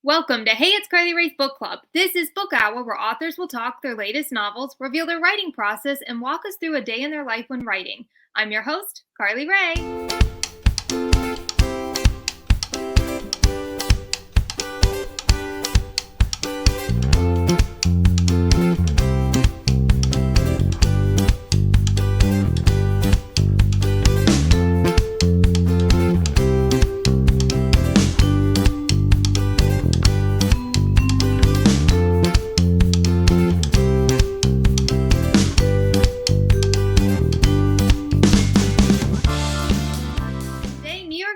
Welcome to Hey, It's Carly Rae's Book Club. This is Book Hour, where authors will talk their latest novels, reveal their writing process, and walk us through a day in their life when writing. I'm your host, Carly Rae.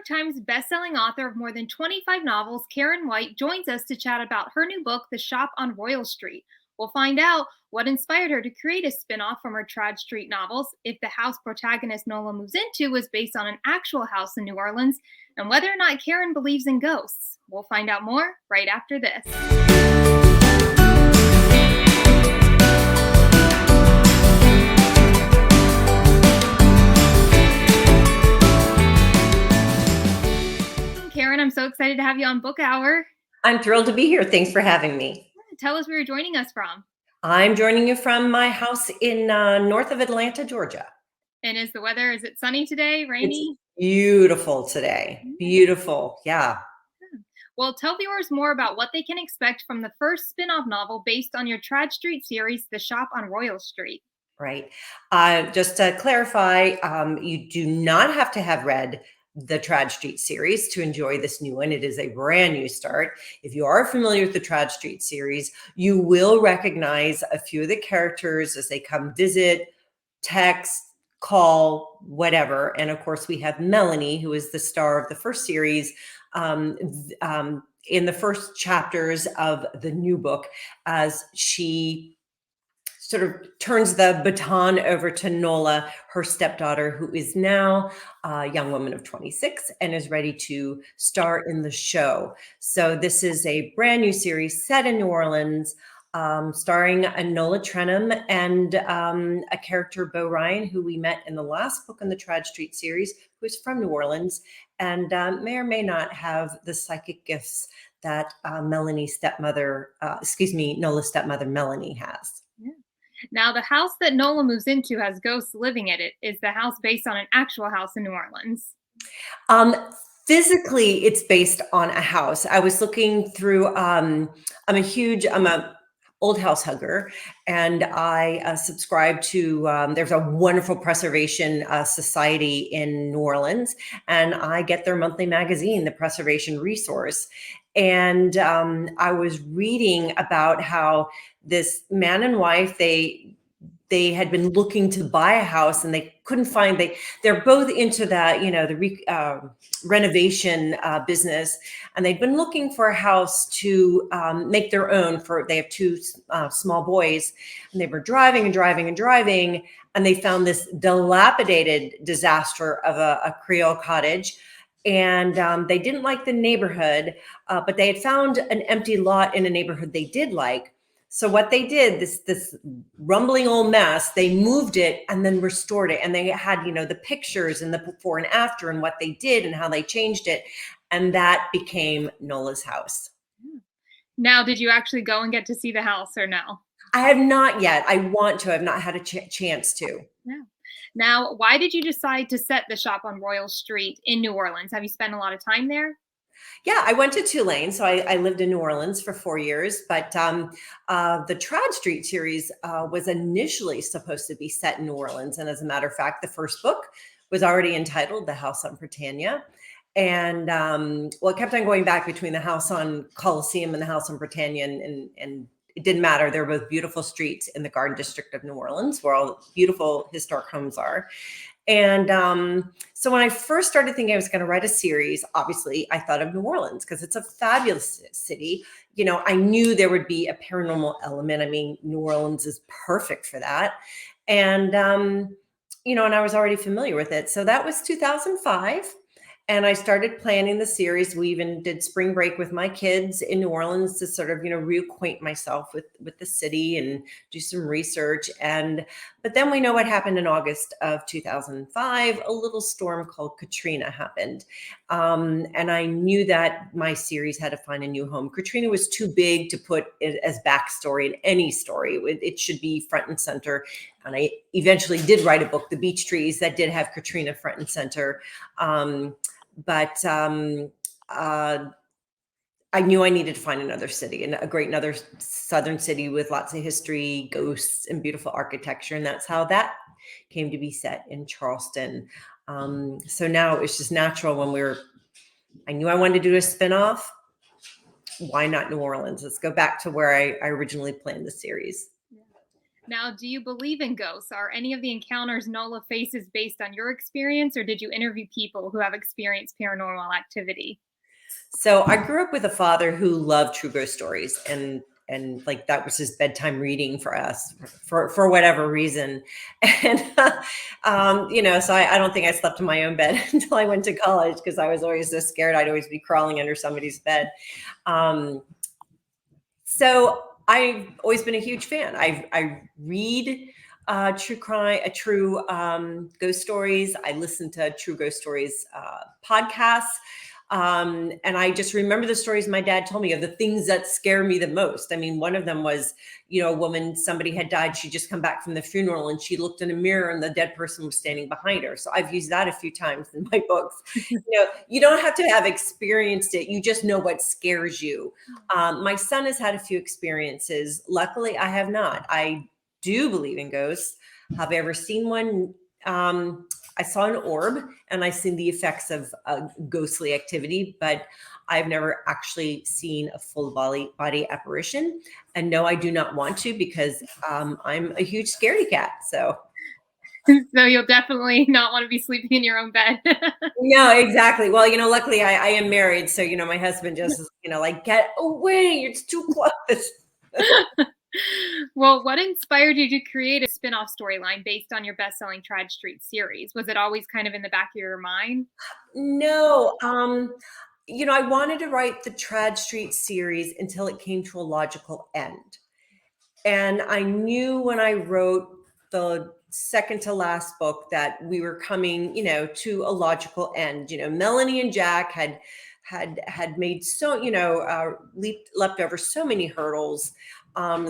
Times bestselling author of more than 25 novels, Karen White, joins us to chat about her new book, The Shop on Royal Street. We'll find out what inspired her to create a spin-off from her Trad Street novels, if the house protagonist Nola moves into was based on an actual house in New Orleans, and whether or not Karen believes in ghosts. We'll find out more right after this. Karen, I'm so excited to have you on Book Hour. I'm thrilled to be here. Thanks for having me. Tell us where you're joining us from. I'm joining you from my house in north of Atlanta, Georgia. And is it sunny today, rainy? It's beautiful today. Beautiful, yeah. Well, tell viewers more about what they can expect from the first spin-off novel based on your Trad Street series, The Shop on Royal Street. Right. Just to clarify, you do not have to have read the Trad Street series to enjoy this new one. It is a brand new start. If you are familiar with the Trad Street series, you will recognize a few of the characters as they come visit, text, call, whatever. And of course, we have Melanie, who is the star of the first series, in the first chapters of the new book, as she sort of turns the baton over to Nola, her stepdaughter, who is now a young woman of 26 and is ready to star in the show. So this is a brand new series set in New Orleans, starring Nola Trenham and a character, Bo Ryan, who we met in the last book in the Trad Street series, who is from New Orleans and may or may not have the psychic gifts that Nola's stepmother Melanie has. Yeah. Now, the house that Nola moves into has ghosts living in it. Is the house based on an actual house in New Orleans? Physically, it's based on a house. I was looking through, I'm a old house hugger, and I subscribe to, there's a wonderful preservation society in New Orleans, and I get their monthly magazine, The Preservation Resource. And I was reading about how this man and wife, they had been looking to buy a house and they couldn't find, they're both into that, the renovation business. And they'd been looking for a house to make their own they have two small boys, and they were driving and driving and driving. And they found this dilapidated disaster of a Creole cottage. And they didn't like the neighborhood, but they had found an empty lot in a neighborhood they did like. So what they did, this rumbling old mess, they moved it and then restored it. And they had, the pictures and the before and after and what they did and how they changed it. And that became Nola's house. Now, did you actually go and get to see the house or no? I have not yet. I want to. I've not had a chance to. Yeah. Now, why did you decide to set the shop on Royal Street in New Orleans? Have you spent a lot of time there? Yeah, I went to Tulane, so I lived in New Orleans for 4 years. But the Trad Street series was initially supposed to be set in New Orleans. And as a matter of fact, the first book was already entitled The House on Britannia. And it kept on going back between the house on Coliseum and the house on Britannia, and it didn't matter. They're both beautiful streets in the Garden District of New Orleans, where all the beautiful historic homes are. And so when I first started thinking I was going to write a series, obviously I thought of New Orleans because it's a fabulous city. I knew there would be a paranormal element. I mean, New Orleans is perfect for that. And, and I was already familiar with it. So that was 2005. And I started planning the series. We even did spring break with my kids in New Orleans to sort of, reacquaint myself with the city and do some research. And But then we know what happened in August of 2005. A little storm called Katrina happened. And I knew that my series had to find a new home. Katrina was too big to put it as backstory in any story. It should be front and center. And I eventually did write a book, The Beech Trees, that did have Katrina front and center. I knew I needed to find another city, and another southern city with lots of history, ghosts, and beautiful architecture. And that's how that came to be set in Charleston. So now it was just natural I knew I wanted to do a spinoff. Why not New Orleans? Let's go back to where I originally planned the series. Now, do you believe in ghosts? Are any of the encounters Nola faces based on your experience, or did you interview people who have experienced paranormal activity? So I grew up with a father who loved true ghost stories, and like that was his bedtime reading for us for whatever reason. And so I don't think I slept in my own bed until I went to college, because I was always so scared I'd always be crawling under somebody's bed. So I've always been a huge fan. I read true crime, true ghost stories. I listen to true ghost stories podcasts. And I just remember the stories my dad told me of the things that scare me the most. I mean, one of them was, a woman, somebody had died. She'd just come back from the funeral and she looked in a mirror and the dead person was standing behind her. So I've used that a few times in my books. You don't have to have experienced it. You just know what scares you. My son has had a few experiences. Luckily, I have not. I do believe in ghosts. Have I ever seen one? I saw an orb and I've seen the effects of ghostly activity, but I've never actually seen a full body apparition. And no, I do not want to, because I'm a huge scaredy cat. So you'll definitely not want to be sleeping in your own bed. No, exactly. Well, luckily I am married. So, my husband just is, like, get away. It's too close. Well, what inspired you to create a spin-off storyline based on your best-selling Trad Street series? Was it always kind of in the back of your mind? No. I wanted to write the Trad Street series until it came to a logical end. And I knew when I wrote the second to last book that we were coming, to a logical end. Melanie and Jack had made leapt over so many hurdles.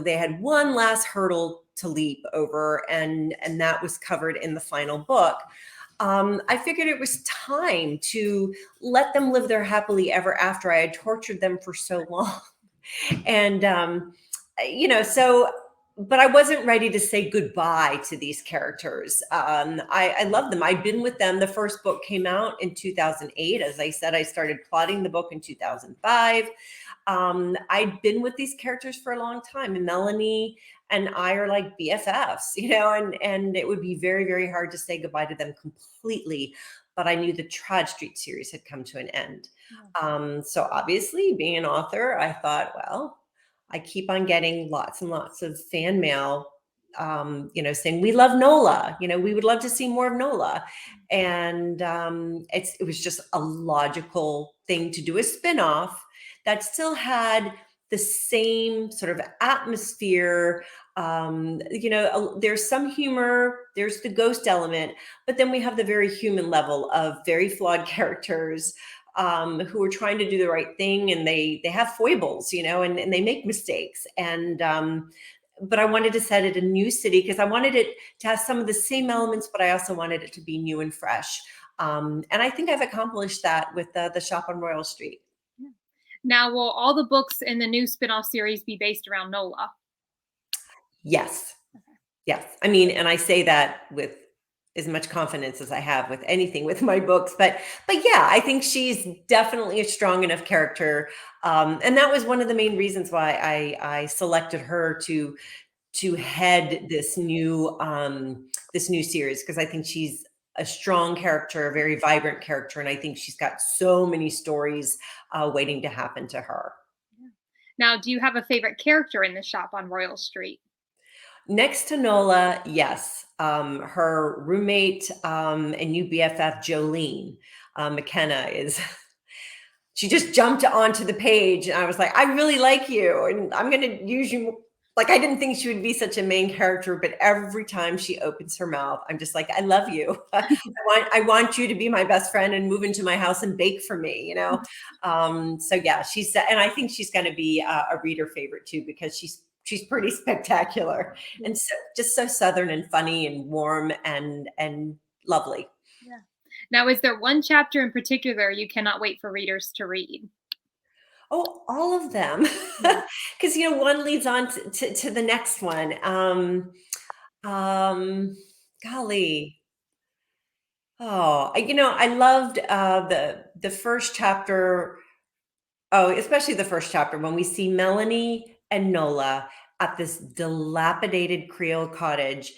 They had one last hurdle to leap over, and that was covered in the final book. I figured it was time to let them live their happily ever after. I had tortured them for so long. And, but I wasn't ready to say goodbye to these characters. I love them. I'd been with them. The first book came out in 2008. As I said, I started plotting the book in 2005. I'd been with these characters for a long time, and Melanie and I are like BFFs, and it would be very, very hard to say goodbye to them completely. But I knew the Trad Street series had come to an end. So obviously, being an author, I thought, well, I keep on getting lots and lots of fan mail, saying, we love Nola, we would love to see more of Nola. And it was just a logical thing to do a spinoff that still had the same sort of atmosphere. There's some humor, there's the ghost element, but then we have the very human level of very flawed characters who are trying to do the right thing, and they have foibles, and they make mistakes. And but I wanted to set it a new city because I wanted it to have some of the same elements, but I also wanted it to be new and fresh. And I think I've accomplished that with the shop on Royal Street. Now, will all the books in the new spin-off series be based around Nola? Yes. Yes. I mean, and I say that with as much confidence as I have with anything with my books, but yeah, I think she's definitely a strong enough character. And that was one of the main reasons why I selected her to head this new series, because I think she's a strong character, a very vibrant character. And I think she's got so many stories waiting to happen to her. Now, do you have a favorite character in the shop on Royal Street? Next to Nola, yes. Her roommate and new BFF, Jolene McKenna, she just jumped onto the page, and I was like, I really like you, and I'm going to use you Like, I didn't think she would be such a main character, but every time she opens her mouth, I'm just like, I love you. I want you to be my best friend and move into my house and bake for me, you know? So yeah, and I think she's going to be a reader favorite too, because she's pretty spectacular and so, just so Southern and funny and warm and lovely. Yeah. Now, is there one chapter in particular you cannot wait for readers to read? Oh, all of them. Yeah. Because, one leads on to the next one. Um, Golly. Oh, I loved the first chapter. Oh, especially the first chapter when we see Melanie and Nola at this dilapidated Creole cottage,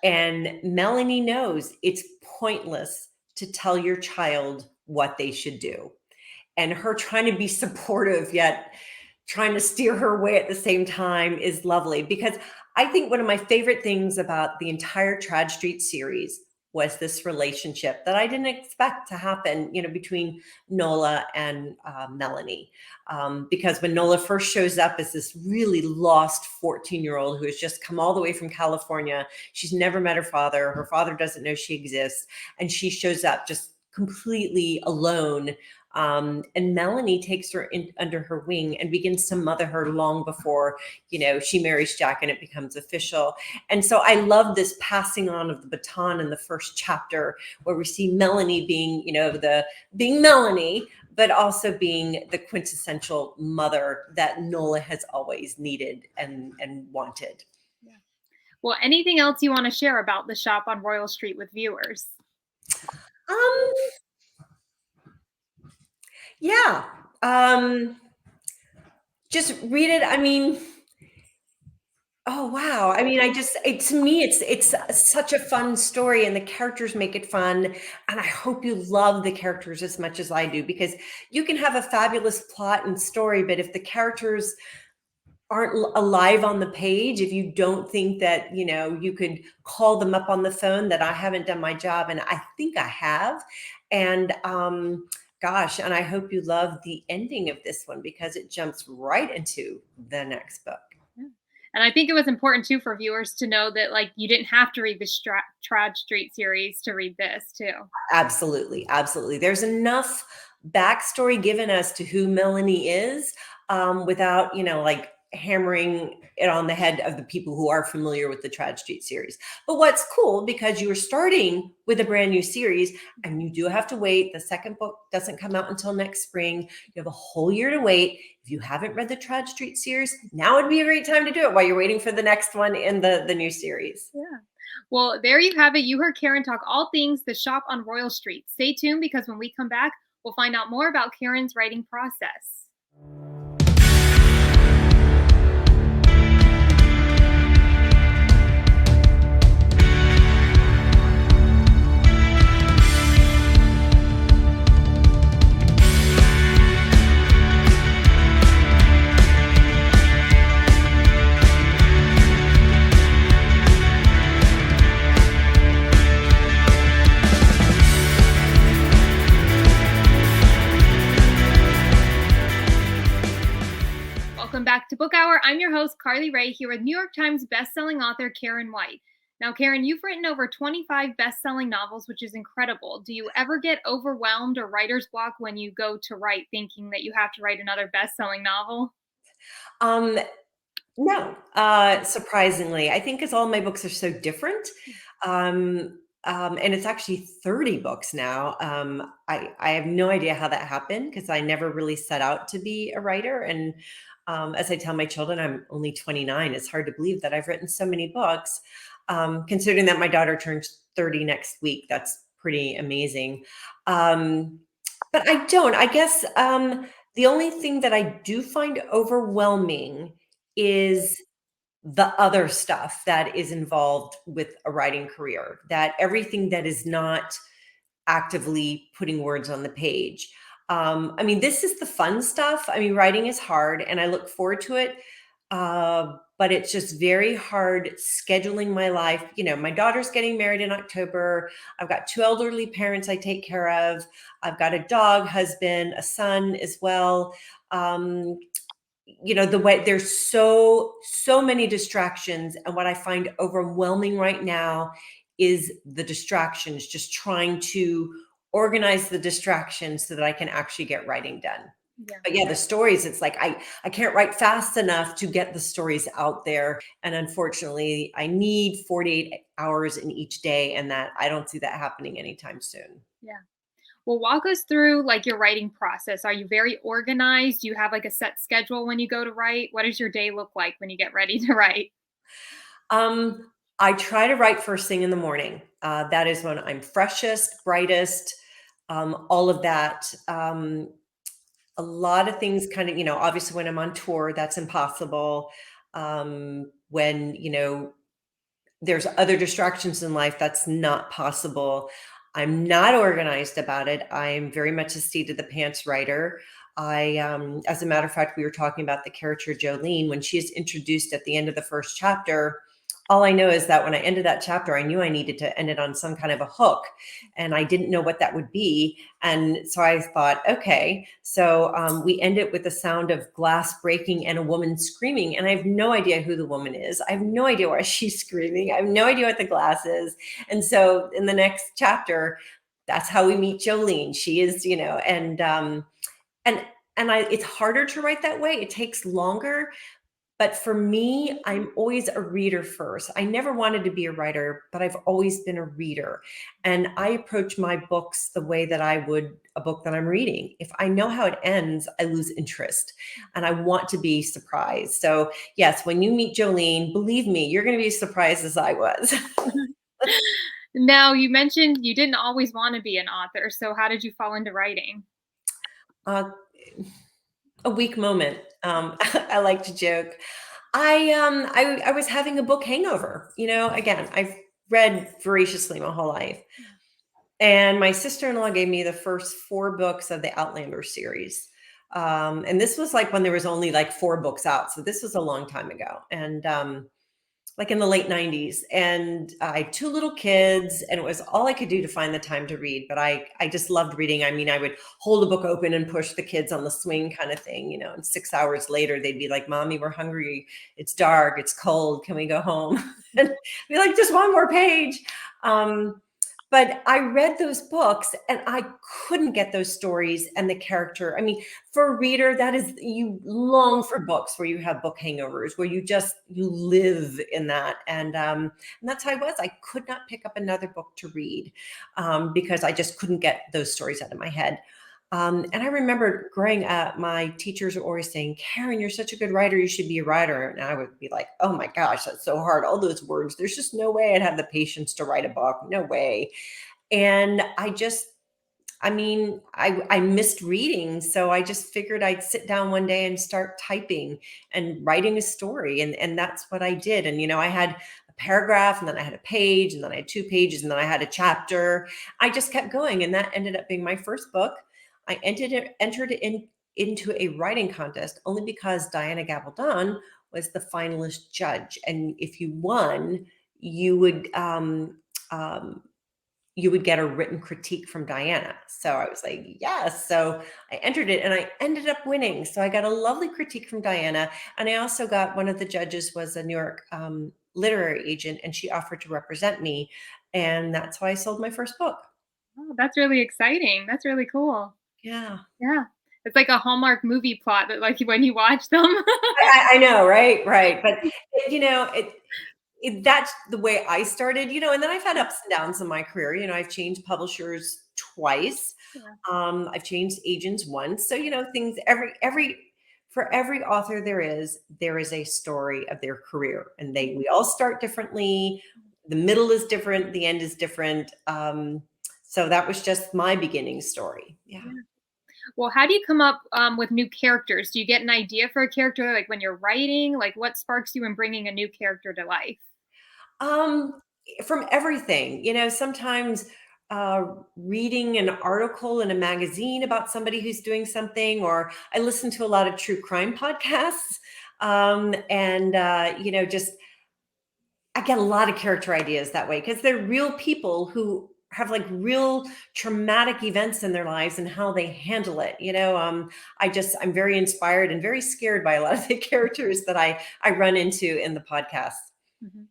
and Melanie knows it's pointless to tell your child what they should do, and her trying to be supportive yet trying to steer her way at the same time is lovely, because I think one of my favorite things about the entire Trad Street series was this relationship that I didn't expect to happen, between Nola and Melanie. Because when Nola first shows up as this really lost 14-year-old who has just come all the way from California, she's never met her father doesn't know she exists, and she shows up just completely alone. And Melanie takes her under her wing and begins to mother her long before, she marries Jack and it becomes official. And so I love this passing on of the baton in the first chapter, where we see Melanie being, being Melanie, but also being the quintessential mother that Nola has always needed and wanted. Yeah. Well, anything else you want to share about the shop on Royal Street with viewers? Um, yeah. Just read it. I mean, oh wow. I mean, to me it's such a fun story, and the characters make it fun, and I hope you love the characters as much as I do, because you can have a fabulous plot and story, but if the characters aren't alive on the page, if you don't think that, you could call them up on the phone, that I haven't done my job, and I think I have. And gosh, and I hope you love the ending of this one, because it jumps right into the next book. And I think it was important too for viewers to know that, like, you didn't have to read the Trad Street series to read this too. Absolutely, absolutely. There's enough backstory given as to who Melanie is, without, like hammering it on the head of the people who are familiar with the Trad Street series. But what's cool, because you are starting with a brand new series, and you do have to wait. The second book doesn't come out until next spring. You have a whole year to wait. If you haven't read the Trad Street series, now would be a great time to do it while you're waiting for the next one in the new series. Yeah. Well, there you have it. You heard Karen talk all things the shop on Royal Street. Stay tuned, because when we come back, we'll find out more about Karen's writing process. Welcome back to Book Hour. I'm your host, Carly Rae, here with New York Times bestselling author Karen White. Now, Karen, you've written over 25 best-selling novels, which is incredible. Do you ever get overwhelmed or writer's block when you go to write, thinking that you have to write another best-selling novel? No, surprisingly, I think because all my books are so different. And it's actually 30 books now. I have no idea how that happened, because I never really set out to be a writer. And as I tell my children, I'm only 29. It's hard to believe that I've written so many books, considering that my daughter turns 30 next week. That's pretty amazing. But I guess the only thing that I do find overwhelming is the other stuff that is involved with a writing career, that everything that is not actively putting words on the page. I mean, this is the fun stuff. I mean, writing is hard and I look forward to it. But it's just very hard scheduling my life. My daughter's getting married in October. I've got 2 elderly parents I take care of. I've got a dog husband, a son as well. the way there's so many distractions, and what I find overwhelming right now is the distractions, just trying to organize the distractions so that I can actually get writing done. Yeah. But yeah, the stories, it's like I can't write fast enough to get the stories out there. And unfortunately, I need 48 hours in each day, and that I don't see that happening anytime soon. Yeah. Well, walk us through like your writing process. Are you very organized? Do you have like a set schedule when you go to write? What does your day look like when you get ready to write? Um, I try to write first thing in the morning. That is when I'm freshest, brightest, all of that. A lot of things kind of, obviously when I'm on tour, that's impossible. When, there's other distractions in life, that's not possible. I'm not organized about it. I'm very much a seat of the pants writer. As a matter of fact, we were talking about the character Jolene. When she is introduced at the end of the first chapter, all I know is that when I ended that chapter, I knew I needed to end it on some kind of a hook, and I didn't know what that would be. And so I thought, okay, so we end it with the sound of glass breaking and a woman screaming. And I have no idea who the woman is. I have no idea why she's screaming. I have no idea what the glass is. And so in the next chapter, that's how we meet Jolene. She is, and it's harder to write that way. It takes longer. But for me, I'm always a reader first. I never wanted to be a writer, but I've always been a reader. And I approach my books the way that I would a book that I'm reading. If I know how it ends, I lose interest and I want to be surprised. So, yes, when you meet Jolene, believe me, you're going to be as surprised as I was. Now, you mentioned you didn't always want to be an author. So, how did you fall into writing? uh, a weak moment. I like to joke. I was having a book hangover. Again, I've read voraciously my whole life. And my sister-in-law gave me the first 4 books of the Outlander series. And this was like when there was only like 4 books out. So this was a long time ago. And like in the late 90s. And I had 2 little kids, and it was all I could do to find the time to read. But I just loved reading. I mean, I would hold a book open and push the kids on the swing kind of thing, and 6 hours later, they'd be like, Mommy, we're hungry. It's dark. It's cold. Can we go home? And be like, just one more page. But I read those books and I couldn't get those stories and the character. I mean, for a reader, that is, you long for books where you have book hangovers, where you live in that. And that's how I was. I could not pick up another book to read because I just couldn't get those stories out of my head. And I remember growing up, my teachers were always saying, Karen, you're such a good writer. You should be a writer. And I would be like, oh my gosh, that's so hard. All those words. There's just no way I'd have the patience to write a book. No way. And I missed reading. So I just figured I'd sit down one day and start typing and writing a story. And that's what I did. And, I had a paragraph, and then I had a page, and then I had 2 pages, and then I had a chapter. I just kept going. And that ended up being my first book. I entered into a writing contest only because Diana Gabaldon was the finalist judge. And if you won, you would get a written critique from Diana. So I was like, yes. So I entered it and I ended up winning. So I got a lovely critique from Diana. And I also got, one of the judges was a New York literary agent, and she offered to represent me. And that's how I sold my first book. Oh, that's really exciting. That's really cool. Yeah. Yeah. It's like a Hallmark movie plot that like when you watch them. I know, right? Right. But that's the way I started, and then I've had ups and downs in my career. I've changed publishers twice. Yeah. I've changed agents once. So, things, for every author there is a story of their career, and we all start differently. The middle is different. The end is different. So that was just my beginning story. Yeah. Yeah. Well, how do you come up with new characters? Do you get an idea for a character like when you're writing? Like what sparks you in bringing a new character to life? Um, from everything, sometimes reading an article in a magazine about somebody who's doing something, or I listen to a lot of true crime podcasts. And just I get a lot of character ideas that way because they're real people who have like real traumatic events in their lives and how they handle it. I'm very inspired and very scared by a lot of the characters that I run into in the podcast. Mhm.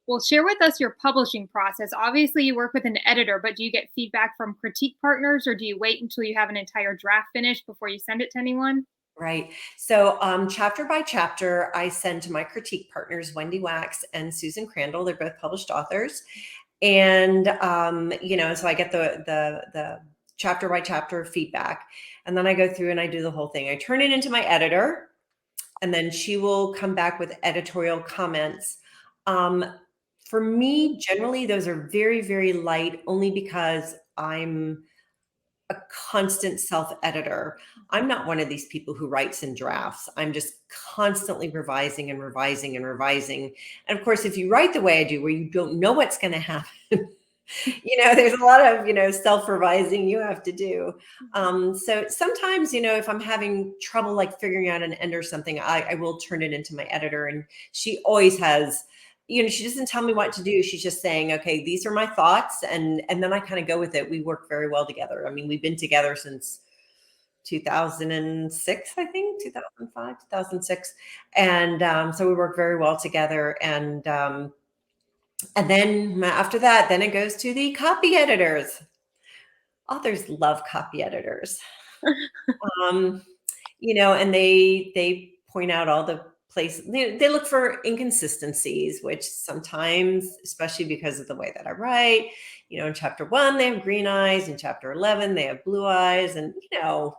Well, share with us your publishing process. Obviously, you work with an editor, but do you get feedback from critique partners, or do you wait until you have an entire draft finished before you send it to anyone? Right. So, chapter by chapter, I send to my critique partners, Wendy Wax and Susan Crandall. They're both published authors. And, so I get the chapter by chapter feedback. And then I go through and I do the whole thing. I turn it into my editor, and then she will come back with editorial comments. Um, for me, generally, those are very, very light, only because I'm a constant self-editor. I'm not one of these people who writes in drafts. I'm just constantly revising and revising and revising. And of course, if you write the way I do, where you don't know what's going to happen, there's a lot of, self-revising you have to do. So sometimes, if I'm having trouble like figuring out an end or something, I will turn it into my editor. And she always has, she doesn't tell me what to do. She's just saying, okay, these are my thoughts. And then I kind of go with it. We work very well together. I mean, we've been together since 2006, I think, 2005, 2006. And so we work very well together. And then after that, then it goes to the copy editors. Authors love copy editors. um, and they point out all the places. They look for inconsistencies, which sometimes, especially because of the way that I write, in chapter 1, they have green eyes. In chapter 11, they have blue eyes, and,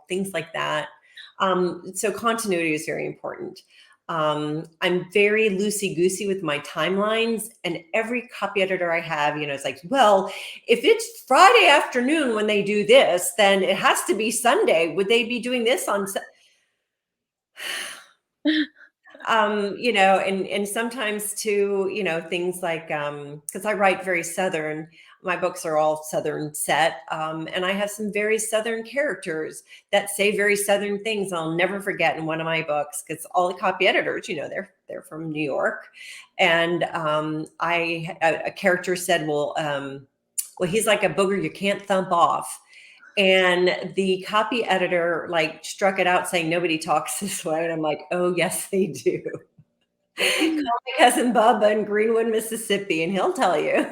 things like that. So continuity is very important. I'm very loosey-goosey with my timelines, and every copy editor I have, it's like, well, if it's Friday afternoon when they do this, then it has to be Sunday. Would they be doing this on and sometimes too, things like, because I write very Southern, my books are all Southern set. And I have some very Southern characters that say very Southern things I'll never forget in one of my books, because all the copy editors, they're from New York. And a character said, well, he's like a booger you can't thump off. And the copy editor like struck it out saying nobody talks this way. And I'm like, oh, yes, they do. Call my cousin Bubba in Greenwood, Mississippi, and he'll tell you.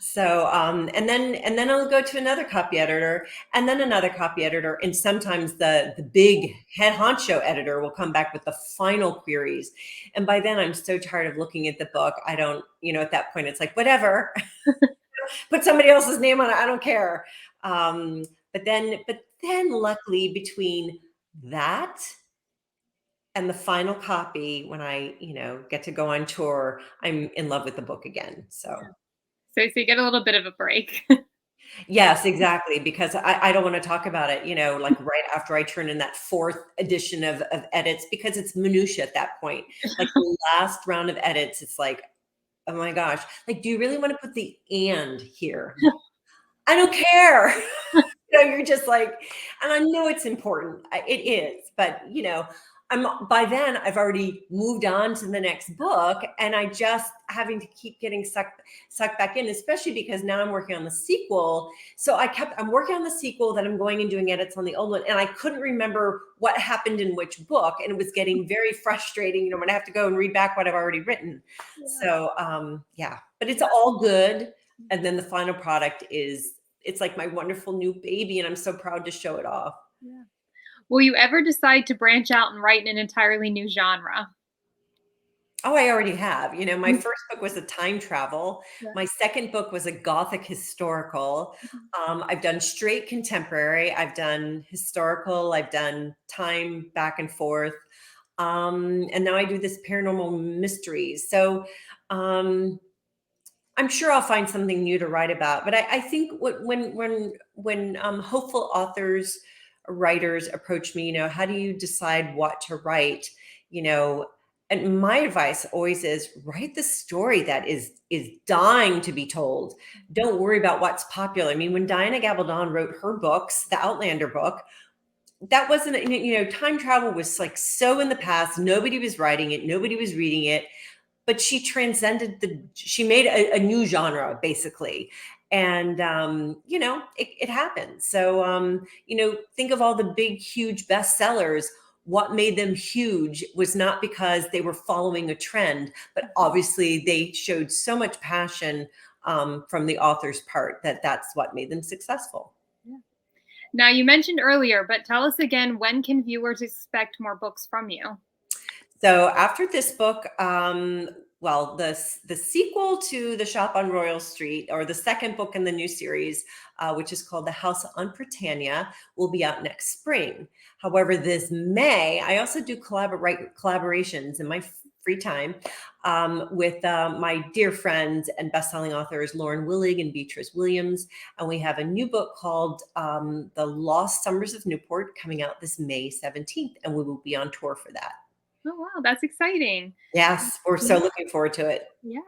So, and then I'll go to another copy editor, and then another copy editor. And sometimes the big head honcho editor will come back with the final queries. And by then I'm so tired of looking at the book. I don't, at that point, it's like, whatever. Put somebody else's name on it. I don't care. But then luckily, between that and the final copy, when I, get to go on tour, I'm in love with the book again. So So you get a little bit of a break. yes, exactly. Because I don't want to talk about it, like right after I turn in that 4th edition of edits, because it's minutia at that point. Like the last round of edits, it's like, oh my gosh, like, do you really want to put the "and" here? I don't care. You're just like, and I know it's important. It is, but by then I've already moved on to the next book, and I just having to keep getting sucked back in, especially because now I'm working on the sequel. So I'm working on the sequel, that I'm going and doing edits on the old one, and I couldn't remember what happened in which book, and it was getting very frustrating, when I have to go and read back what I've already written. Yeah. So yeah, but it's all good. And then the final product it's like my wonderful new baby, and I'm so proud to show it off. Yeah. Will you ever decide to branch out and write in an entirely new genre? Oh, I already have. My first book was a time travel. Yeah. My second book was a Gothic historical. I've done straight contemporary. I've done historical. I've done time back and forth. And now I do this paranormal mysteries. So I'm sure I'll find something new to write about. But I think when hopeful authors, writers approach me, how do you decide what to write? And my advice always is write the story that is dying to be told. Don't worry about what's popular. I mean, when Diana Gabaldon wrote her books, the Outlander book, that wasn't, time travel was like so in the past. Nobody was writing it. Nobody was reading it. But she transcended she made a new genre, basically. And, it happens. So, think of all the big, huge bestsellers. What made them huge was not because they were following a trend, but obviously they showed so much passion from the author's part that that's what made them successful. Yeah. Now, you mentioned earlier, but tell us again, when can viewers expect more books from you? So after this book, well, the sequel to The Shop on Royal Street, or the second book in the new series, which is called The House on Britannia, will be out next spring. However, this May, I also do collaborations in my free time with my dear friends and best-selling authors Lauren Willig and Beatrice Williams, and we have a new book called The Lost Summers of Newport coming out this May 17th, and we will be on tour for that. Oh, wow, that's exciting. Yes, we're so Yeah. looking forward to it. Yeah.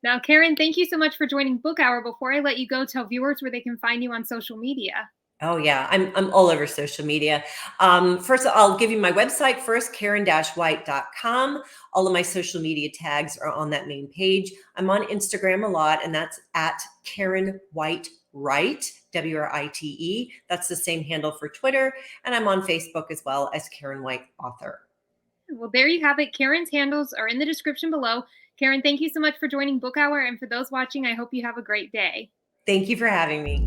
Now, Karen, thank you so much for joining Book Hour. Before I let you go, tell viewers where they can find you on social media. Oh yeah, I'm all over social media. First, I'll give you my website first, karen-white.com. All of my social media tags are on that main page. I'm on Instagram a lot, and that's at Karen White Write, WRITE. That's the same handle for Twitter. And I'm on Facebook as well as Karen White Author. Well, there you have it. Karen's handles are in the description below. Karen, thank you so much for joining Book Hour. And for those watching, I hope you have a great day. Thank you for having me.